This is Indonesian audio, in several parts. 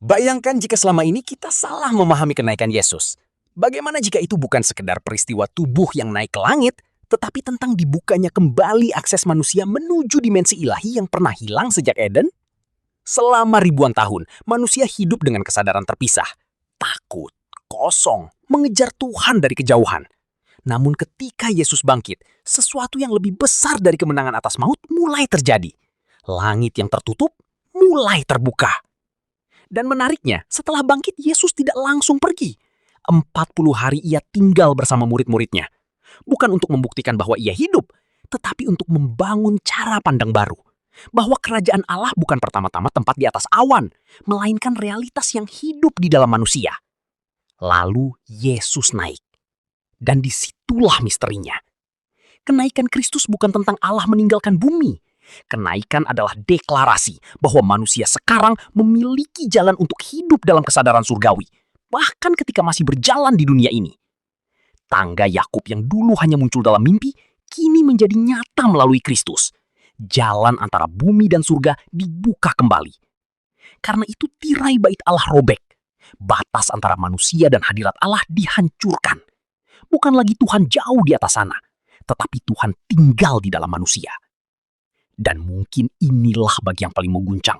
Bayangkan jika selama ini kita salah memahami kenaikan Yesus. Bagaimana jika itu bukan sekedar peristiwa tubuh yang naik ke langit, tetapi tentang dibukanya kembali akses manusia menuju dimensi ilahi yang pernah hilang sejak Eden? Selama ribuan tahun, manusia hidup dengan kesadaran terpisah, takut, kosong, mengejar Tuhan dari kejauhan. Namun ketika Yesus bangkit, sesuatu yang lebih besar dari kemenangan atas maut mulai terjadi. Langit yang tertutup mulai terbuka. Dan menariknya, setelah bangkit Yesus tidak langsung pergi. 40 hari ia tinggal bersama murid-muridnya. Bukan untuk membuktikan bahwa ia hidup, tetapi untuk membangun cara pandang baru. Bahwa kerajaan Allah bukan pertama-tama tempat di atas awan, melainkan realitas yang hidup di dalam manusia. Lalu Yesus naik. Dan disitulah misterinya. Kenaikan Kristus bukan tentang Allah meninggalkan bumi. Kenaikan adalah deklarasi bahwa manusia sekarang memiliki jalan untuk hidup dalam kesadaran surgawi, bahkan ketika masih berjalan di dunia ini. Tangga Yakub yang dulu hanya muncul dalam mimpi, kini menjadi nyata melalui Kristus. Jalan antara bumi dan surga dibuka kembali. Karena itu tirai bait Allah robek. Batas antara manusia dan hadirat Allah dihancurkan. Bukan lagi Tuhan jauh di atas sana, tetapi Tuhan tinggal di dalam manusia. Dan mungkin inilah bagian yang paling mengguncang.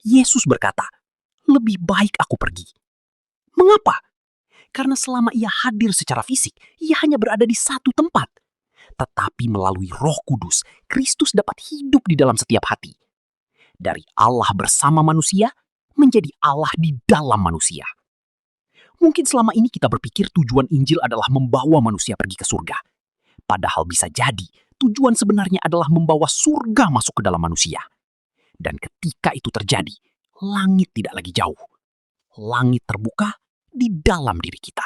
Yesus berkata, lebih baik aku pergi. Mengapa? Karena selama ia hadir secara fisik, ia hanya berada di satu tempat. Tetapi melalui Roh Kudus, Kristus dapat hidup di dalam setiap hati. Dari Allah bersama manusia, menjadi Allah di dalam manusia. Mungkin selama ini kita berpikir tujuan Injil adalah membawa manusia pergi ke surga. Padahal bisa jadi, tujuan sebenarnya adalah membawa surga masuk ke dalam manusia. Dan ketika itu terjadi, langit tidak lagi jauh. Langit terbuka di dalam diri kita.